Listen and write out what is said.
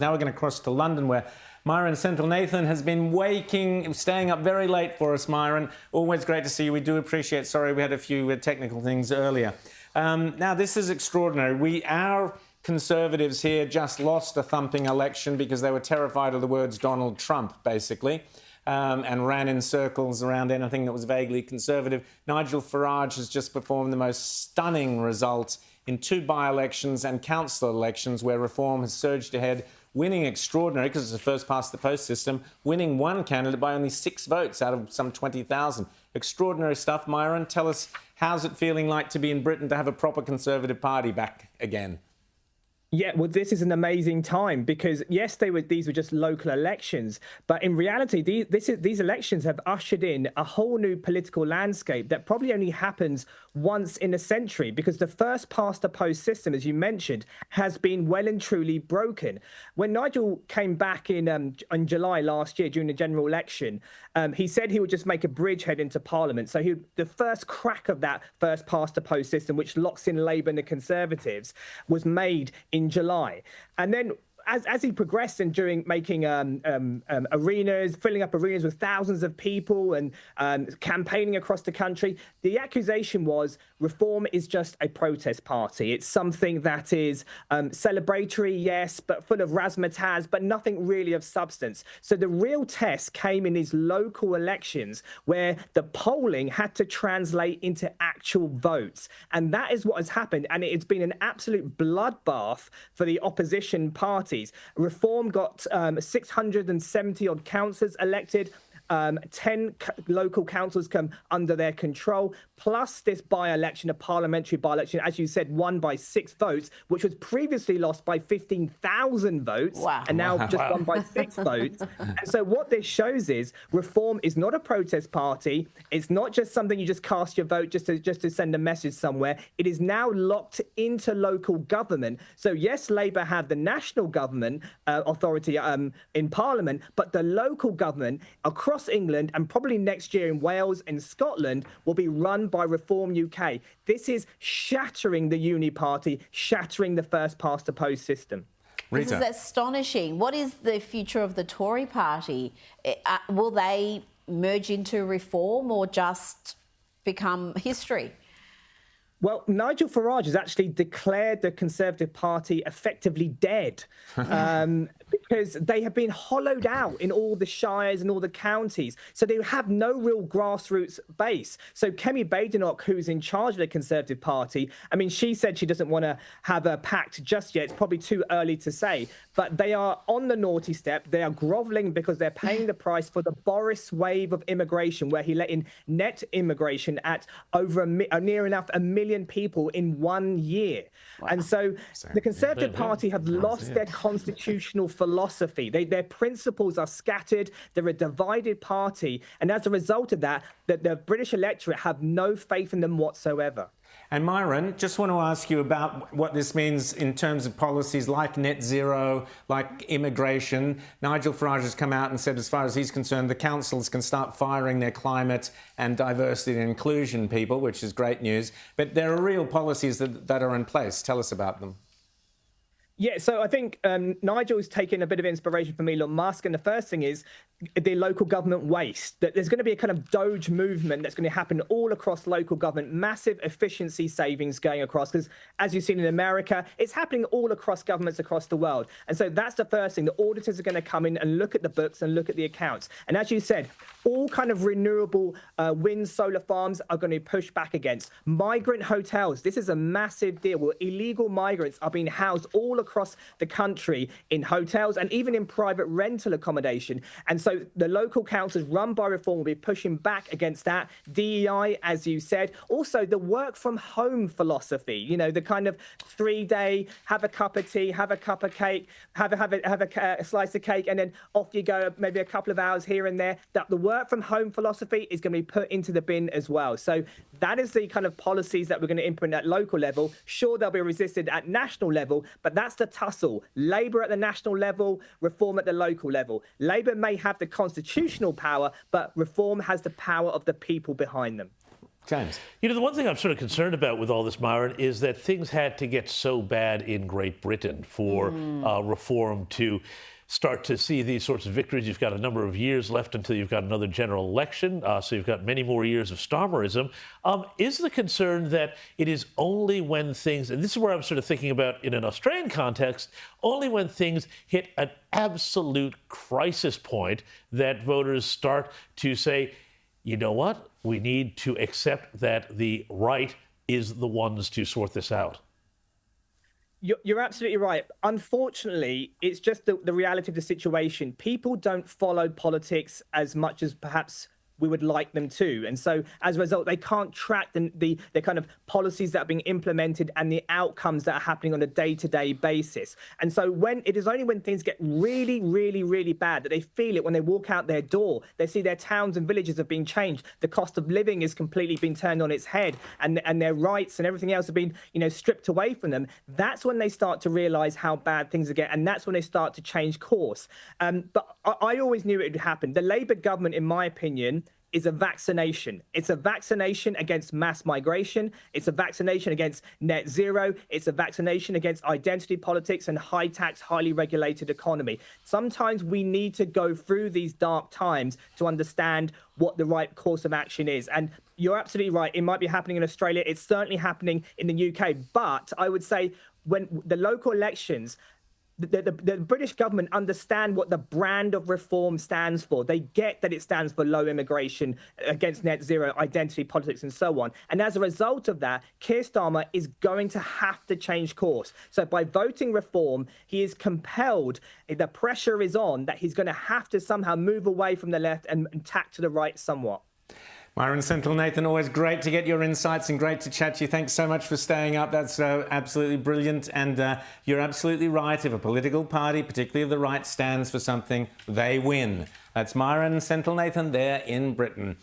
Now we're going to cross to London, where Mayuran Senthilnathan has been staying up very late for us, Mayuran. Always great to see you. We do appreciate. Sorry, we had a few technical things earlier. Now, this is extraordinary. Our Conservatives here just lost a thumping election because they were terrified of the words Donald Trump, basically, and ran in circles around anything that was vaguely conservative. Nigel Farage has just performed the most stunning results in 2 by-elections and council elections where Reform has surged ahead, winning extraordinary, because it's a first-past-the-post system, winning one candidate by only 6 votes out of some 20,000. Extraordinary stuff. Mayuran, tell us, how's it feeling like to be in Britain to have a proper Conservative Party back again? Yeah, well, this is an amazing time because, yes, these were just local elections, but in reality, these elections have ushered in a whole new political landscape that probably only happens once in a century, because the first-past-the-post system, as you mentioned, has been well and truly broken. When Nigel came back in July last year during the general election, he said he would just make a bridgehead into Parliament. So the first crack of that first-past-the-post system, which locks in Labour and the Conservatives, was made in July. And then as he progressed and during making arenas, filling up arenas with thousands of people and campaigning across the country, the accusation was Reform is just a protest party. It's something that is celebratory, yes, but full of razzmatazz, but nothing really of substance. So the real test came in these local elections where the polling had to translate into actual votes. And that is what has happened. And it's been an absolute bloodbath for the opposition parties. Reform got 670 odd councillors elected. 10 local councils come under their control, plus this by-election, a parliamentary by-election, as you said, won by 6 votes, which was previously lost by 15,000 votes, and now just won by 6 votes. And so what this shows is Reform is not a protest party. It's not just something you just cast your vote just to send a message somewhere. It is now locked into local government. So yes, Labour have the national government authority in Parliament, but the local government across England and probably next year in Wales and Scotland will be run by Reform UK. This is shattering the Uni Party, shattering the first-past-the-post system. Rita. This is astonishing. What is the future of the Tory party? Will they merge into Reform or just become history? Well, Nigel Farage has actually declared the Conservative Party effectively dead because they have been hollowed out in all the shires and all the counties. So they have no real grassroots base. So Kemi Badenoch, who's in charge of the Conservative Party, I mean, she said she doesn't want to have a pact just yet. It's probably too early to say. But they are on the naughty step. They are grovelling because they're paying the price for the Boris wave of immigration, where he let in net immigration at over near enough 1 million people in 1 year. Wow. And so the Conservative Party have lost their constitutional philosophy. Their principles are scattered. They're a divided party. And as a result of that, the British electorate have no faith in them whatsoever. And Mayuran, just want to ask you about what this means in terms of policies like net zero, like immigration. Nigel Farage has come out and said, as far as he's concerned, the councils can start firing their climate and diversity and inclusion people, which is great news. But there are real policies that are in place. Tell us about them. Yeah, so I think Nigel's taken a bit of inspiration from Elon Musk, and the first thing is the local government waste. That there's going to be a kind of Doge movement that's going to happen all across local government, massive efficiency savings going across, because as you've seen in America, it's happening all across governments across the world. And so that's the first thing. The auditors are going to come in and look at the books and look at the accounts. And as you said, all kind of renewable wind, solar farms are going to be pushed back against. Migrant hotels, this is a massive deal. Well, illegal migrants are being housed all across the country in hotels and even in private rental accommodation. And so the local councils run by Reform will be pushing back against that. DEI, as you said. Also, the work from home philosophy, you know, the kind of 3-day, have a cup of tea, have a cup of cake, have a slice of cake, and then off you go, maybe a couple of hours here and there. That the work from home philosophy is going to be put into the bin as well. So that is the kind of policies that we're going to implement at local level. Sure, they'll be resisted at national level, but that's the tussle. Labour at the national level, Reform at the local level. Labour may have the constitutional power, but Reform has the power of the people behind them. James. You know, the one thing I'm sort of concerned about with all this, Myron, is that things had to get so bad in Great Britain for reform to start to see these sorts of victories. You've got a number of years left until you've got another general election, so you've got many more years of Starmerism. Is the concern that it is only when things, and this is where I'm sort of thinking about in an Australian context, only when things hit an absolute crisis point that voters start to say, you know what, we need to accept that the right is the ones to sort this out? You're absolutely right. Unfortunately, it's just the reality of the situation. People don't follow politics as much as perhaps we would like them to. And so as a result, they can't track the kind of policies that are being implemented and the outcomes that are happening on a day-to-day basis. And so it is only when things get really, really, really bad that they feel it when they walk out their door. They see their towns and villages have been changed. The cost of living is completely been turned on its head, and their rights and everything else have been, stripped away from them. That's when they start to realize how bad things are getting, and that's when they start to change course. But I always knew it would happen. The Labour government, in my opinion, is a vaccination. It's a vaccination against mass migration. It's a vaccination against net zero. It's a vaccination against identity politics and high tax, highly regulated economy. Sometimes we need to go through these dark times to understand what the right course of action is. And you're absolutely right. It might be happening in Australia. It's certainly happening in the UK. But I would say when the local elections, the British government understand what the brand of reform stands for. They get that it stands for low immigration, against net zero, identity politics, and so on. And as a result of that, Keir Starmer is going to have to change course. So by voting reform, he is compelled, the pressure is on, that he's going to have to somehow move away from the left and tack to the right somewhat. Mayuran Senthilnathan, always great to get your insights and great to chat to you. Thanks so much for staying up. That's absolutely brilliant. And you're absolutely right. If a political party, particularly the right, stands for something, they win. That's Mayuran Senthilnathan there in Britain.